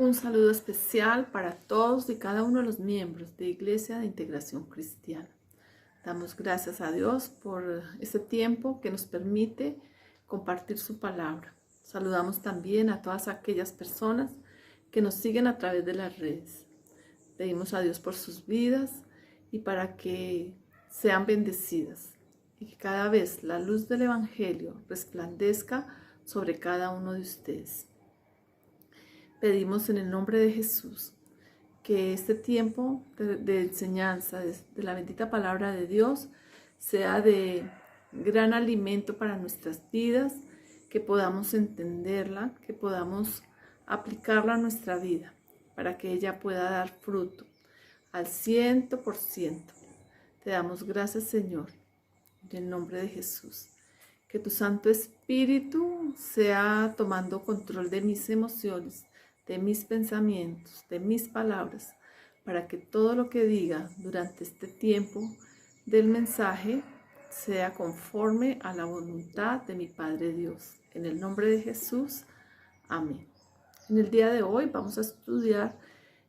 Un saludo especial para todos y cada uno de los miembros de Iglesia de Integración Cristiana. Damos gracias a Dios por este tiempo que nos permite compartir su palabra. Saludamos también a todas aquellas personas que nos siguen a través de las redes. Pedimos a Dios por sus vidas y para que sean bendecidas y que cada vez la luz del Evangelio resplandezca sobre cada uno de ustedes. Pedimos en el nombre de Jesús que este tiempo de enseñanza de la bendita palabra de Dios sea de gran alimento para nuestras vidas, que podamos entenderla, que podamos aplicarla a nuestra vida, para que ella pueda dar fruto al 100%. Te damos gracias, Señor, en el nombre de Jesús. Que tu Santo Espíritu sea tomando control de mis emociones, de mis pensamientos, de mis palabras, para que todo lo que diga durante este tiempo del mensaje sea conforme a la voluntad de mi Padre Dios. En el nombre de Jesús, amén. En el día de hoy vamos a estudiar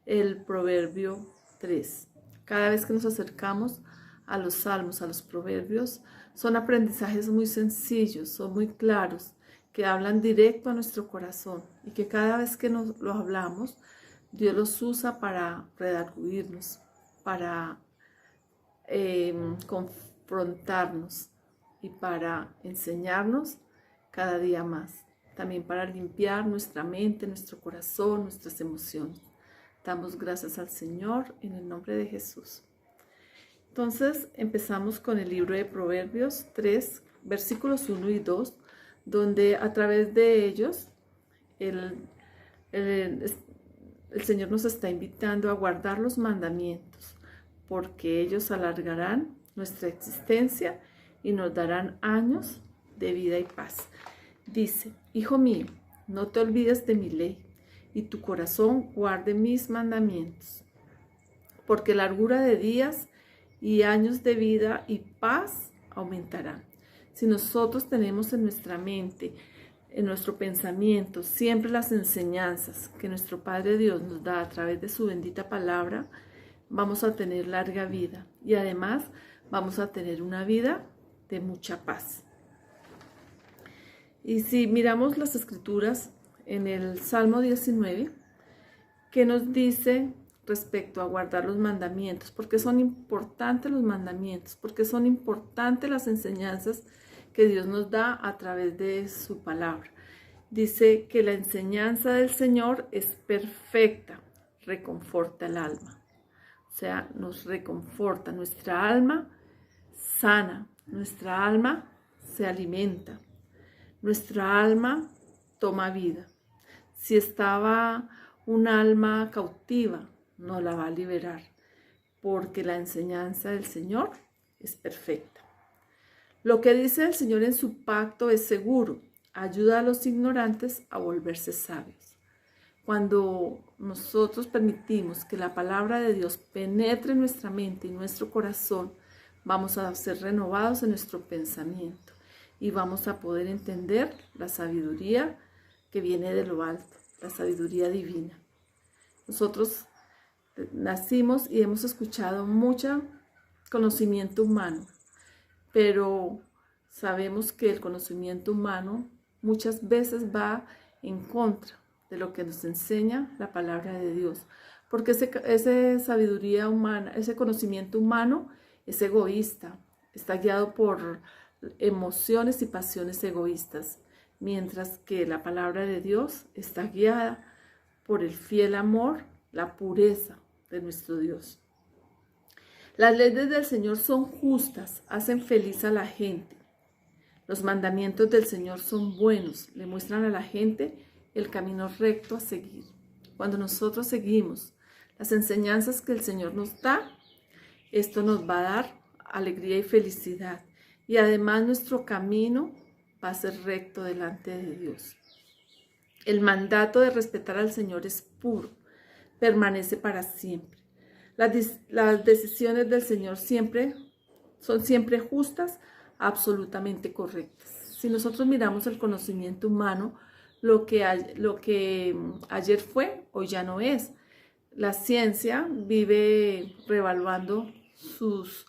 el Proverbio 3. Cada vez que nos acercamos a los salmos, a los proverbios, son aprendizajes muy sencillos, son muy claros, que hablan directo a nuestro corazón y que cada vez que nos los hablamos, Dios los usa para redarguirnos, para confrontarnos y para enseñarnos cada día más. También para limpiar nuestra mente, nuestro corazón, nuestras emociones. Damos gracias al Señor en el nombre de Jesús. Entonces empezamos con el libro de Proverbios 3, versículos 1 y 2, donde a través de ellos el Señor nos está invitando a guardar los mandamientos, porque ellos alargarán nuestra existencia y nos darán años de vida y paz. Dice: Hijo mío, no te olvides de mi ley, y tu corazón guarde mis mandamientos, porque largura de días y años de vida y paz aumentarán. Si nosotros tenemos en nuestra mente, en nuestro pensamiento, siempre las enseñanzas que nuestro Padre Dios nos da a través de su bendita palabra, vamos a tener larga vida y además vamos a tener una vida de mucha paz. Y si miramos las escrituras en el Salmo 19, ¿qué nos dice respecto a guardar los mandamientos? Porque son importantes los mandamientos, porque son importantes las enseñanzas que Dios nos da a través de su palabra. Dice que la enseñanza del Señor es perfecta, reconforta el alma. O sea, nos reconforta, nuestra alma sana, nuestra alma se alimenta, nuestra alma toma vida. Si estaba un alma cautiva, no la va a liberar, porque la enseñanza del Señor es perfecta. Lo que dice el Señor en su pacto es seguro, ayuda a los ignorantes a volverse sabios. Cuando nosotros permitimos que la palabra de Dios penetre en nuestra mente y nuestro corazón, vamos a ser renovados en nuestro pensamiento y vamos a poder entender la sabiduría que viene de lo alto, la sabiduría divina. Nosotros nacimos y hemos escuchado mucho conocimiento humano, pero sabemos que el conocimiento humano muchas veces va en contra de lo que nos enseña la palabra de Dios, porque esa sabiduría humana, ese conocimiento humano es egoísta, está guiado por emociones y pasiones egoístas, mientras que la palabra de Dios está guiada por el fiel amor, la pureza de nuestro Dios. Las leyes del Señor son justas, hacen feliz a la gente. Los mandamientos del Señor son buenos, le muestran a la gente el camino recto a seguir. Cuando nosotros seguimos las enseñanzas que el Señor nos da, esto nos va a dar alegría y felicidad. Y además nuestro camino va a ser recto delante de Dios. El mandato de respetar al Señor es puro, permanece para siempre. Las decisiones del Señor son siempre justas, absolutamente correctas. Si nosotros miramos el conocimiento humano, lo que ayer fue, hoy ya no es. La ciencia vive reevaluando sus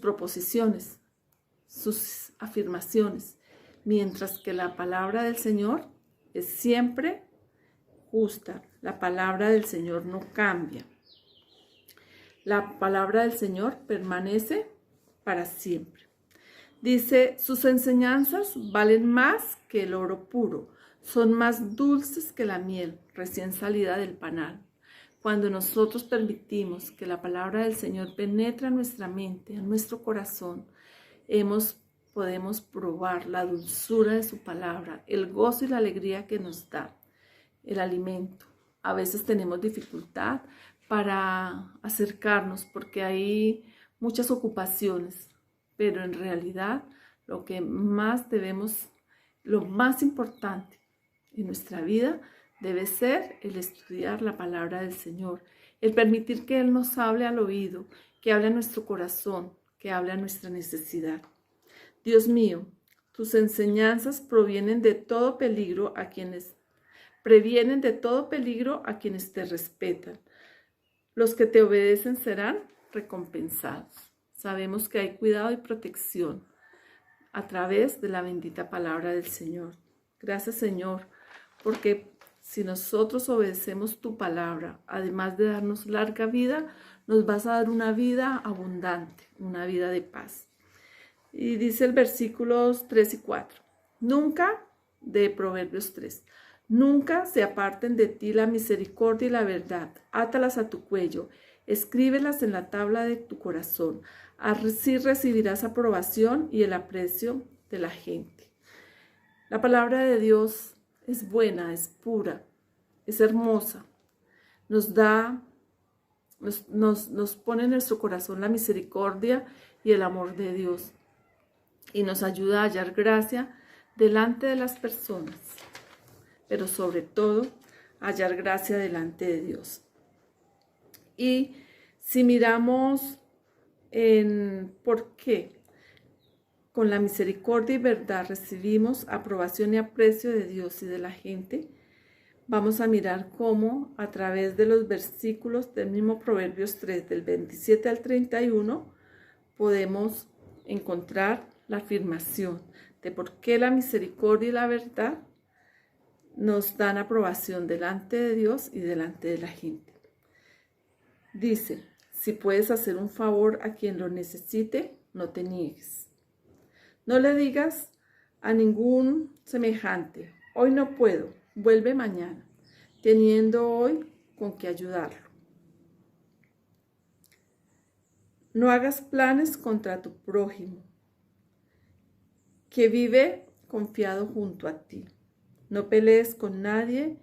proposiciones, sus afirmaciones, mientras que la palabra del Señor es siempre justa. La palabra del Señor no cambia. La palabra del Señor permanece para siempre. Dice, sus enseñanzas valen más que el oro puro, son más dulces que la miel recién salida del panal. Cuando nosotros permitimos que la palabra del Señor penetre en nuestra mente, en nuestro corazón, podemos probar la dulzura de su palabra, el gozo y la alegría que nos da el alimento. A veces tenemos dificultad para acercarnos porque hay muchas ocupaciones, pero en realidad lo más importante en nuestra vida debe ser el estudiar la palabra del Señor, el permitir que Él nos hable al oído, que hable a nuestro corazón, que hable a nuestra necesidad. Dios mío, tus enseñanzas previenen de todo peligro a quienes te respetan. Los que te obedecen serán recompensados. Sabemos que hay cuidado y protección a través de la bendita palabra del Señor. Gracias, Señor, porque si nosotros obedecemos tu palabra, además de darnos larga vida, nos vas a dar una vida abundante, una vida de paz. Y dice el versículos 3 y 4. De Proverbios 3. Nunca se aparten de ti la misericordia y la verdad. Átalas a tu cuello, escríbelas en la tabla de tu corazón. Así recibirás aprobación y el aprecio de la gente. La palabra de Dios es buena, es pura, es hermosa. Nos pone en nuestro corazón la misericordia y el amor de Dios. Y nos ayuda a hallar gracia delante de las personas, pero sobre todo hallar gracia delante de Dios. Y si miramos en por qué con la misericordia y verdad recibimos aprobación y aprecio de Dios y de la gente, vamos a mirar cómo a través de los versículos del mismo Proverbios 3, del 27 al 31, podemos encontrar la afirmación de por qué la misericordia y la verdad nos dan aprobación delante de Dios y delante de la gente. Dice, si puedes hacer un favor a quien lo necesite, no te niegues. No le digas a ningún semejante, hoy no puedo, vuelve mañana, teniendo hoy con qué ayudarlo. No hagas planes contra tu prójimo, que vive confiado junto a ti. No pelees con nadie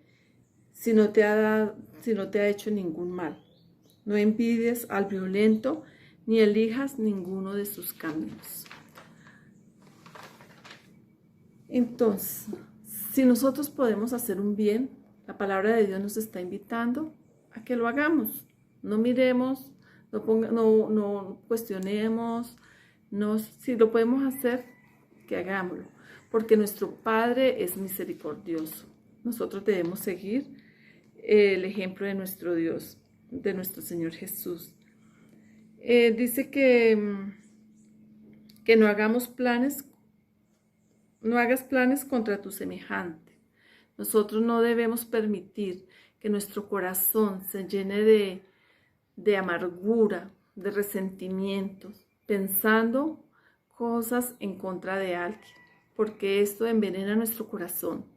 si no te ha hecho ningún mal. No envidies al violento ni elijas ninguno de sus caminos. Entonces, si nosotros podemos hacer un bien, la palabra de Dios nos está invitando a que lo hagamos. No miremos, no cuestionemos, si lo podemos hacer, que hagámoslo, porque nuestro Padre es misericordioso. Nosotros debemos seguir el ejemplo de nuestro Dios, de nuestro Señor Jesús. Dice que no hagas planes contra tu semejante. Nosotros no debemos permitir que nuestro corazón se llene de amargura, de resentimientos, pensando cosas en contra de alguien, porque esto envenena nuestro corazón,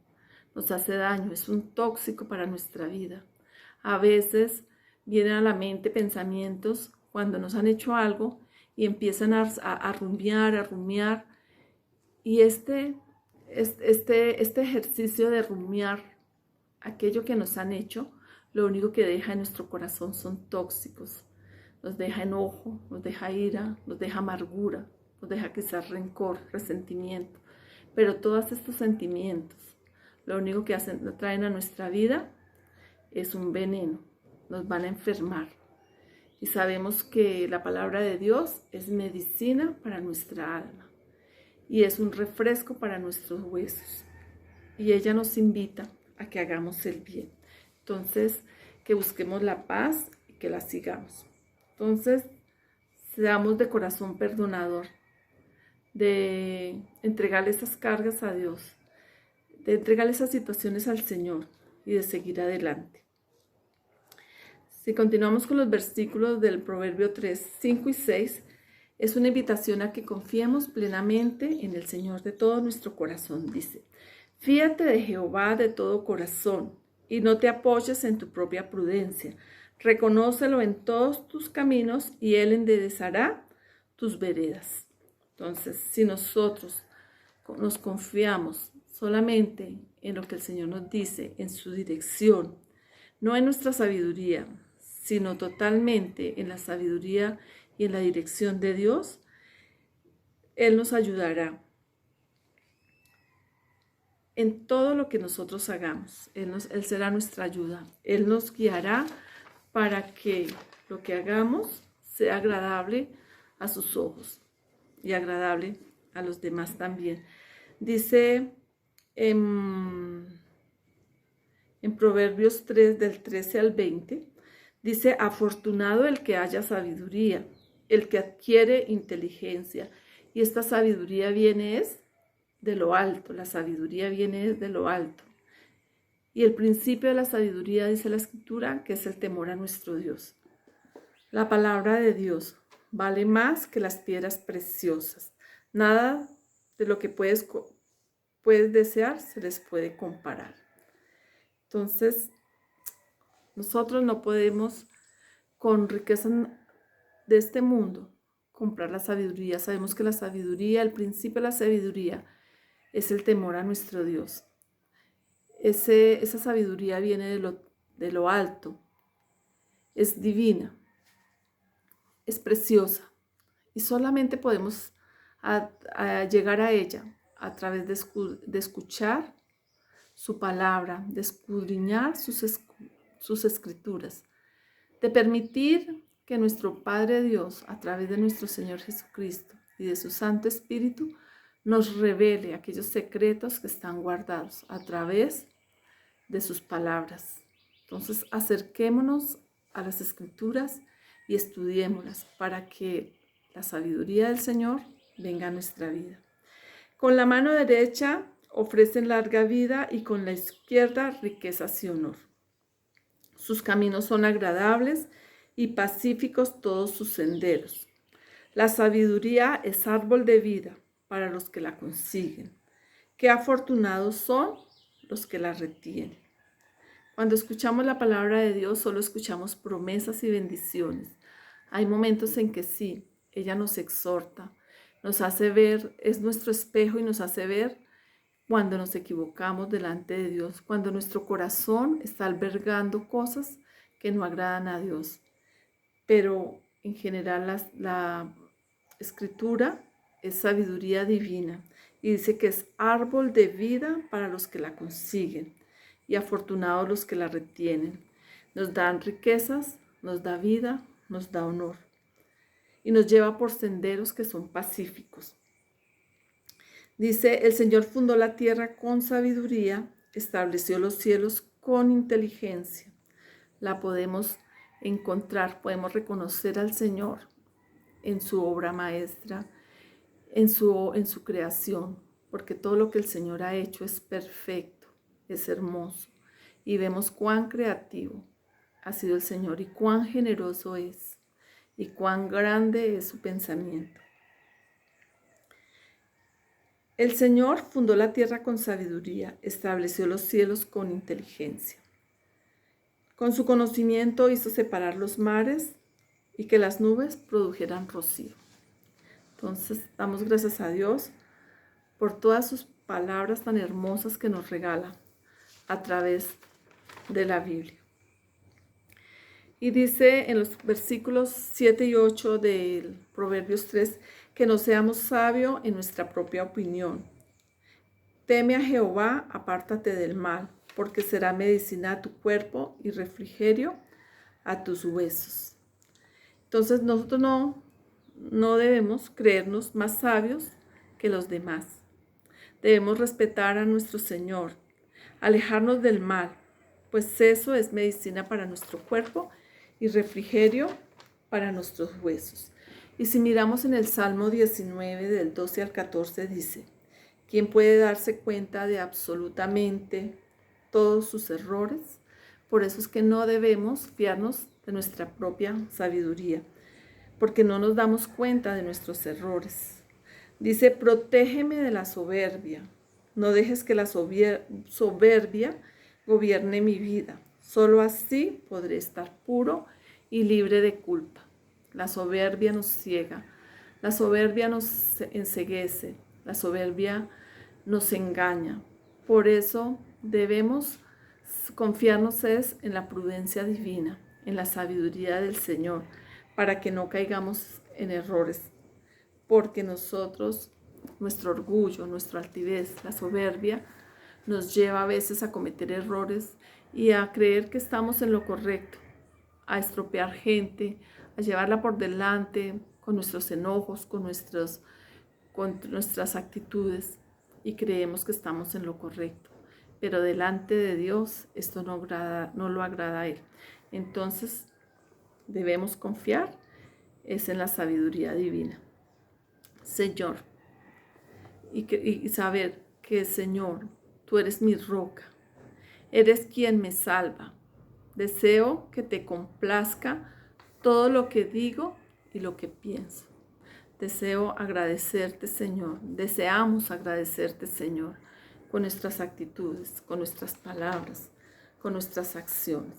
nos hace daño, es un tóxico para nuestra vida. A veces vienen a la mente pensamientos cuando nos han hecho algo y empiezan a rumiar, y este ejercicio de rumiar aquello que nos han hecho, lo único que deja en nuestro corazón son tóxicos, nos deja enojo, nos deja ira, nos deja amargura, nos deja quizás rencor, resentimiento, pero todos estos sentimientos, lo único que traen a nuestra vida es un veneno, nos van a enfermar. Y sabemos que la palabra de Dios es medicina para nuestra alma y es un refresco para nuestros huesos. y ella nos invita a que hagamos el bien. Entonces, que busquemos la paz y que la sigamos. Entonces, seamos de corazón perdonador, de entregarle esas cargas a Dios, de entregarle esas situaciones al Señor y de seguir adelante. Si continuamos con los versículos del Proverbio 3, 5 y 6, es una invitación a que confiemos plenamente en el Señor de todo nuestro corazón. Dice, fíate de Jehová de todo corazón y no te apoyes en tu propia prudencia. Reconócelo en todos tus caminos y Él enderezará tus veredas. Entonces, si nosotros nos confiamos solamente en lo que el Señor nos dice, en su dirección, no en nuestra sabiduría, sino totalmente en la sabiduría y en la dirección de Dios, Él nos ayudará en todo lo que nosotros hagamos. Él será nuestra ayuda. Él nos guiará para que lo que hagamos sea agradable a sus ojos y agradable a los demás también. Dice en Proverbios 3, del 13 al 20, dice, afortunado el que haya sabiduría, el que adquiere inteligencia. Y esta sabiduría viene de lo alto, la sabiduría viene de lo alto. Y el principio de la sabiduría, dice la Escritura, que es el temor a nuestro Dios. La palabra de Dios vale más que las piedras preciosas. Nada de lo que puedes desear se les puede comparar. Entonces, nosotros no podemos con riqueza de este mundo comprar la sabiduría. Sabemos que la sabiduría, el principio de la sabiduría es el temor a nuestro Dios. Esa sabiduría viene de lo alto, es divina, es preciosa y solamente podemos llegar a ella a través de escuchar su palabra, de escudriñar sus escrituras, de permitir que nuestro Padre Dios, a través de nuestro Señor Jesucristo y de su Santo Espíritu, nos revele aquellos secretos que están guardados a través de sus palabras. Entonces, acerquémonos a las Escrituras y estudiémoslas para que la sabiduría del Señor venga a nuestra vida. Con la mano derecha ofrecen larga vida y con la izquierda riquezas y honor. Sus caminos son agradables y pacíficos todos sus senderos. La sabiduría es árbol de vida para los que la consiguen. Qué afortunados son los que la retienen. Cuando escuchamos la palabra de Dios, solo escuchamos promesas y bendiciones. Hay momentos en que sí, ella nos exhorta, nos hace ver, es nuestro espejo y nos hace ver cuando nos equivocamos delante de Dios, cuando nuestro corazón está albergando cosas que no agradan a Dios. Pero en general la Escritura es sabiduría divina y dice que es árbol de vida para los que la consiguen y afortunados los que la retienen. Nos dan riquezas, nos da vida, nos da honor y nos lleva por senderos que son pacíficos. Dice, el Señor fundó la tierra con sabiduría, estableció los cielos con inteligencia. La podemos encontrar, podemos reconocer al Señor en su obra maestra, en su creación, porque todo lo que el Señor ha hecho es perfecto, es hermoso. Y vemos cuán creativo ha sido el Señor y cuán generoso es y cuán grande es su pensamiento. El Señor fundó la tierra con sabiduría, estableció los cielos con inteligencia. Con su conocimiento hizo separar los mares y que las nubes produjeran rocío. Entonces, damos gracias a Dios por todas sus palabras tan hermosas que nos regala a través de la Biblia. Y dice en los versículos 7 y 8 del Proverbios 3 que no seamos sabios en nuestra propia opinión. Teme a Jehová, apártate del mal, porque será medicina a tu cuerpo y refrigerio a tus huesos. Entonces nosotros no debemos creernos más sabios que los demás. Debemos respetar a nuestro Señor alejarnos del mal, pues eso es medicina para nuestro cuerpo y refrigerio para nuestros huesos. Y si miramos en el Salmo 19, del 12 al 14, dice: ¿quién puede darse cuenta de absolutamente todos sus errores? Por eso es que no debemos fiarnos de nuestra propia sabiduría, porque no nos damos cuenta de nuestros errores. Dice: protégeme de la soberbia. No dejes que la soberbia gobierne mi vida. Solo así podré estar puro y libre de culpa. La soberbia nos ciega, la soberbia nos enceguece, la soberbia nos engaña. Por eso debemos confiarnos en la prudencia divina, en la sabiduría del Señor, para que no caigamos en errores. Porque nosotros, nuestro orgullo, nuestra altivez, la soberbia, nos lleva a veces a cometer errores y a creer que estamos en lo correcto, a estropear gente, a llevarla por delante con nuestros enojos, con nuestras actitudes, y creemos que estamos en lo correcto. Pero delante de Dios esto no lo agrada a Él. Entonces debemos confiar en la sabiduría divina. Señor, y saber que, Señor, tú eres mi roca, eres quien me salva. Deseo que te complazca todo lo que digo y lo que pienso. Deseo agradecerte, Señor. Deseamos agradecerte, Señor, con nuestras actitudes, con nuestras palabras, con nuestras acciones.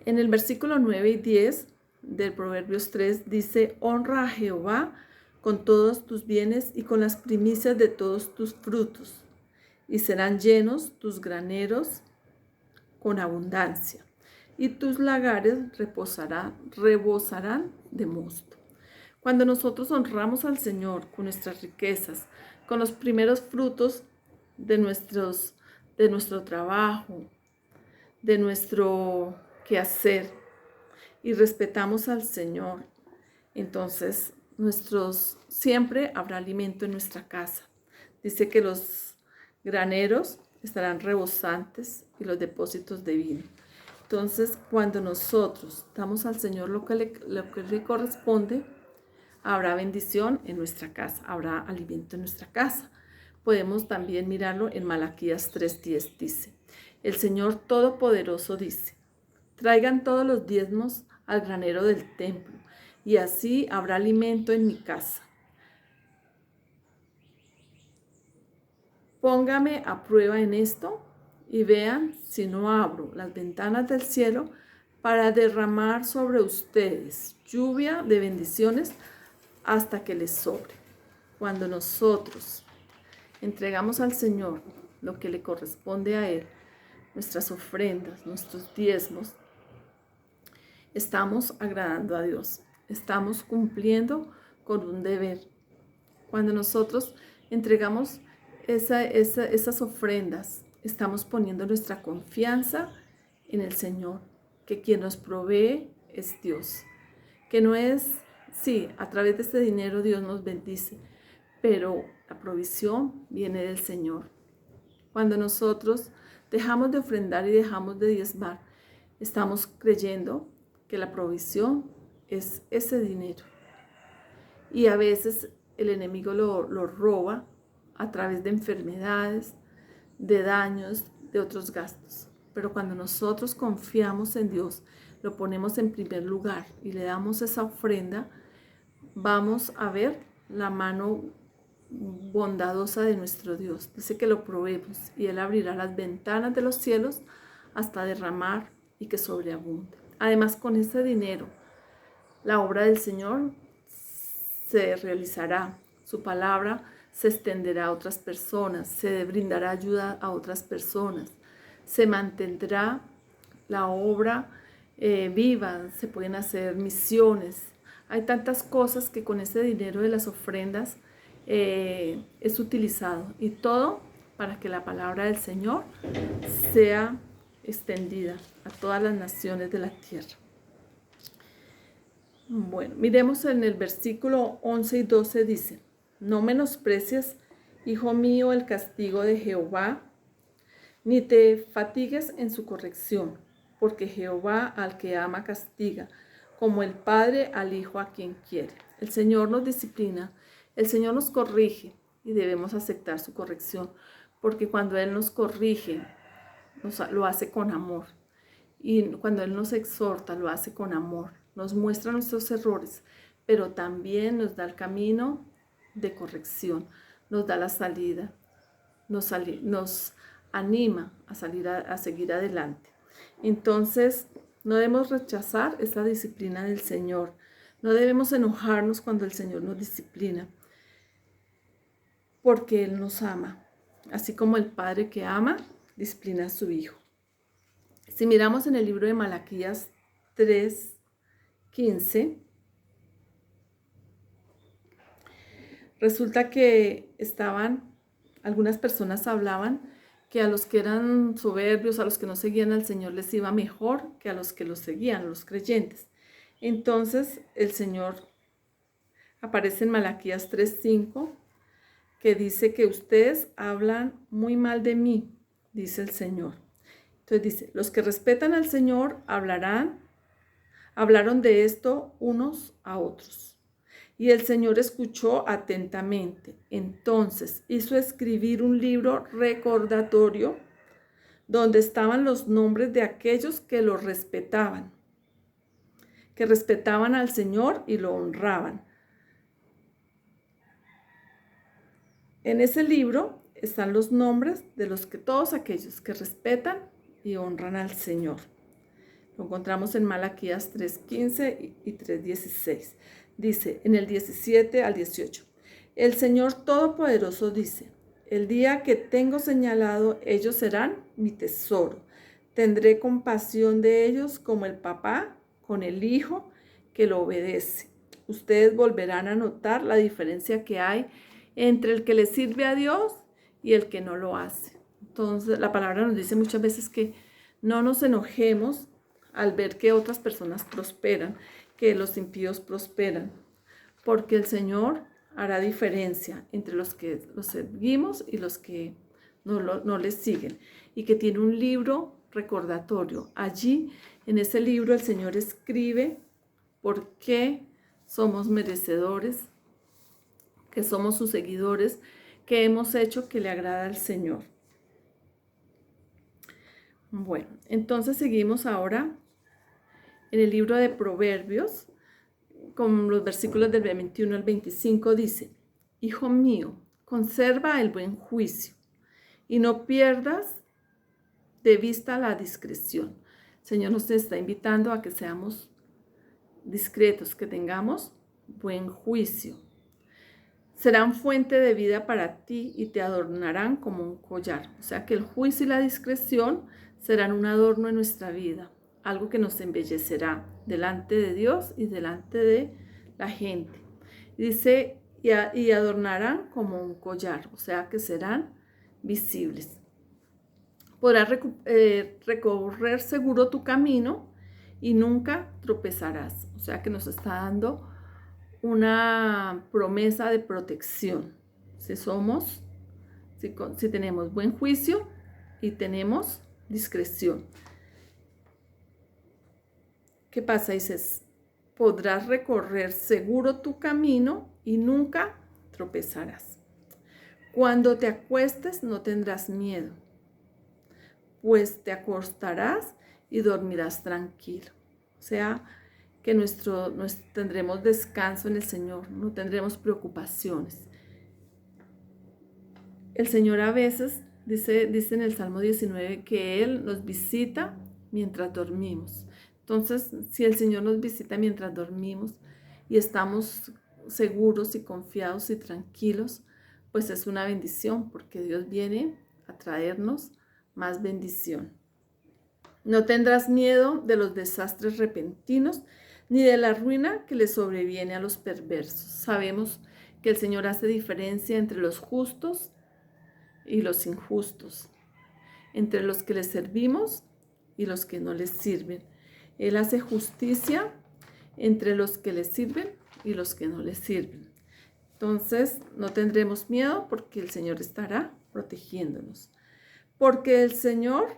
En el versículo 9 y 10 del Proverbios 3 dice: honra a Jehová con todos tus bienes y con las primicias de todos tus frutos, y serán llenos tus graneros con abundancia, y tus lagares rebosarán de mosto. Cuando nosotros honramos al Señor con nuestras riquezas, con los primeros frutos de nuestro trabajo, de nuestro quehacer, y respetamos al Señor, entonces siempre habrá alimento en nuestra casa. Dice que los graneros estarán rebosantes y los depósitos de vino. Entonces, cuando nosotros damos al Señor lo que le corresponde, habrá bendición en nuestra casa, habrá alimento en nuestra casa. Podemos también mirarlo en Malaquías 3:10, dice: el Señor Todopoderoso dice: traigan todos los diezmos al granero del templo, y así habrá alimento en mi casa. Póngame a prueba en esto y vean si no abro las ventanas del cielo para derramar sobre ustedes lluvia de bendiciones hasta que les sobre. Cuando nosotros entregamos al Señor lo que le corresponde a Él, nuestras ofrendas, nuestros diezmos, estamos agradando a Dios, estamos cumpliendo con un deber. Cuando nosotros entregamos esas ofrendas, estamos poniendo nuestra confianza en el Señor, que quien nos provee es Dios, que no es, sí, a través de este dinero Dios nos bendice, pero la provisión viene del Señor. Cuando nosotros dejamos de ofrendar y dejamos de diezmar, estamos creyendo que la provisión es ese dinero. Y a veces el enemigo lo roba a través de enfermedades, de daños, de otros gastos. Pero cuando nosotros confiamos en Dios, lo ponemos en primer lugar y le damos esa ofrenda, vamos a ver la mano bondadosa de nuestro Dios. Dice que lo probemos y Él abrirá las ventanas de los cielos hasta derramar y que sobreabunde. Además, con ese dinero, la obra del Señor se realizará, su palabra se extenderá a otras personas, se brindará ayuda a otras personas, se mantendrá la obra viva, se pueden hacer misiones. Hay tantas cosas que con ese dinero de las ofrendas es utilizado, y todo para que la palabra del Señor sea extendida a todas las naciones de la tierra. Bueno, miremos en el versículo 11 y 12 dice: no menosprecies, hijo mío, el castigo de Jehová, ni te fatigues en su corrección, porque Jehová al que ama castiga, como el padre al hijo a quien quiere. El Señor nos disciplina, el Señor nos corrige y debemos aceptar su corrección, porque cuando Él nos corrige, lo hace con amor. Y cuando Él nos exhorta, lo hace con amor. Nos muestra nuestros errores, pero también nos da el camino de corrección, nos da la salida, nos anima a seguir adelante. Entonces, no debemos rechazar esa disciplina del Señor. No debemos enojarnos cuando el Señor nos disciplina, porque Él nos ama. Así como el padre que ama, disciplina a su hijo. Si miramos en el libro de Malaquías 3:15, resulta que algunas personas hablaban que a los que eran soberbios, a los que no seguían al Señor les iba mejor que a los que los seguían, los creyentes. Entonces el Señor aparece en Malaquías 3:5, que dice que ustedes hablan muy mal de mí, dice el Señor. Entonces dice, los que respetan al Señor hablaron de esto unos a otros. Y el Señor escuchó atentamente. Entonces hizo escribir un libro recordatorio donde estaban los nombres de aquellos que lo respetaban, que respetaban al Señor y lo honraban. En ese libro están los nombres de todos aquellos que respetan y honran al Señor. Lo encontramos en Malaquías 3:15 y 3:16. Dice en el 17 al 18. El Señor Todopoderoso dice, el día que tengo señalado, ellos serán mi tesoro. Tendré compasión de ellos como el papá con el hijo que lo obedece. Ustedes volverán a notar la diferencia que hay entre el que le sirve a Dios y el que no lo hace. Entonces, la palabra nos dice muchas veces que no nos enojemos al ver que otras personas prosperan, que los impíos prosperan, porque el Señor hará diferencia entre los que los seguimos y los que no les siguen, y que tiene un libro recordatorio. Allí, en ese libro, el Señor escribe por qué somos merecedores, que somos sus seguidores, que hemos hecho que le agrada al Señor. Bueno, entonces seguimos ahora en el libro de Proverbios, con los versículos del 21 al 25, dice, Hijo mío, conserva el buen juicio y no pierdas de vista la discreción. El Señor nos está invitando a que seamos discretos, que tengamos buen juicio. Serán fuente de vida para ti y te adornarán como un collar. O sea que el juicio y la discreción serán un adorno en nuestra vida, algo que nos embellecerá delante de Dios y delante de la gente. Dice, y adornarán como un collar, o sea que serán visibles. Podrás recorrer seguro tu camino y nunca tropezarás. O sea que nos está dando una promesa de protección. Si tenemos buen juicio y tenemos discreción. ¿Qué pasa? Dices, podrás recorrer seguro tu camino y nunca tropezarás. Cuando te acuestes no tendrás miedo, pues te acostarás y dormirás tranquilo. O sea, que tendremos descanso en el Señor, no tendremos preocupaciones. El Señor a veces dice en el Salmo 19 que Él nos visita mientras dormimos. Entonces, si el Señor nos visita mientras dormimos y estamos seguros y confiados y tranquilos, pues es una bendición, porque Dios viene a traernos más bendición. No tendrás miedo de los desastres repentinos, ni de la ruina que le sobreviene a los perversos. Sabemos que el Señor hace diferencia entre los justos y los injustos, entre los que le servimos y los que no les sirven. Él hace justicia entre los que le sirven y los que no le sirven. Entonces, no tendremos miedo porque el Señor estará protegiéndonos. porque el Señor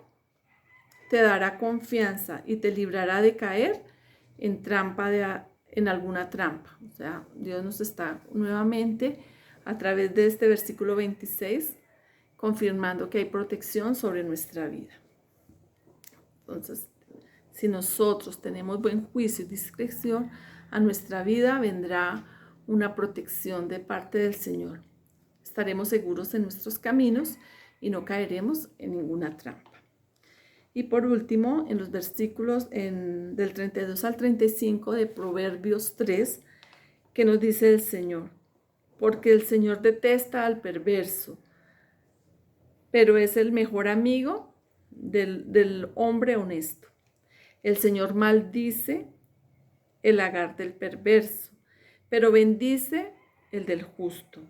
te dará confianza y te librará de caer en alguna trampa. O sea, Dios nos está nuevamente a través de este versículo 26 confirmando que hay protección sobre nuestra vida. Entonces, si nosotros tenemos buen juicio y discreción, a nuestra vida vendrá una protección de parte del Señor. Estaremos seguros en nuestros caminos y no caeremos en ninguna trampa. Y por último, en los versículos del 32 al 35 de Proverbios 3, que nos dice el Señor: porque el Señor detesta al perverso, pero es el mejor amigo del hombre honesto. El Señor maldice el lagar del perverso, pero bendice el del justo.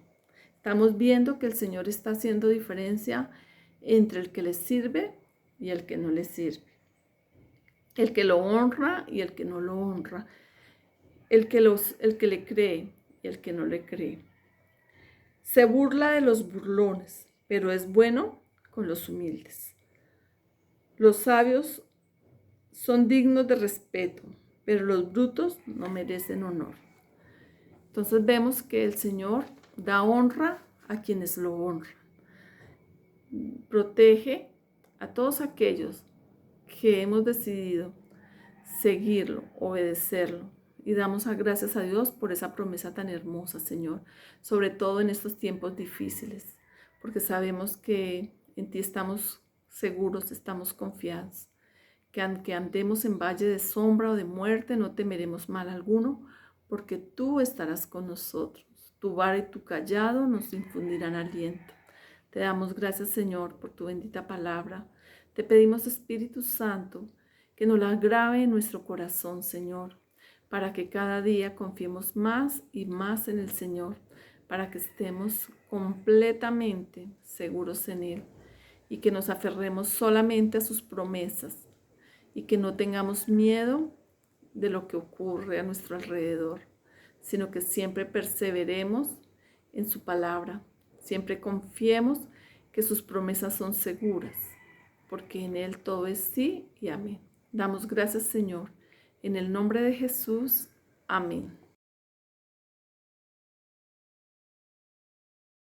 Estamos viendo que el Señor está haciendo diferencia entre el que le sirve y el que no le sirve, el que lo honra y el que no lo honra, el que le cree y el que no le cree. Se burla de los burlones, pero es bueno con los humildes. Los sabios son dignos de respeto, pero los brutos no merecen honor. Entonces vemos que el Señor da honra a quienes lo honran. Protege a todos aquellos que hemos decidido seguirlo, obedecerlo. Y damos gracias a Dios por esa promesa tan hermosa, Señor, sobre todo en estos tiempos difíciles, porque sabemos que en ti estamos seguros, estamos confiados, que aunque andemos en valle de sombra o de muerte, no temeremos mal alguno, porque tú estarás con nosotros. Tu vara y tu callado nos infundirán aliento. Te damos gracias, Señor, por tu bendita palabra. Te pedimos, Espíritu Santo, que nos la grabe en nuestro corazón, Señor, para que cada día confiemos más y más en el Señor, para que estemos completamente seguros en Él y que nos aferremos solamente a sus promesas y que no tengamos miedo de lo que ocurre a nuestro alrededor, sino que siempre perseveremos en su palabra, siempre confiemos que sus promesas son seguras, porque en Él todo es sí y amén. Damos gracias, Señor, en el nombre de Jesús. Amén.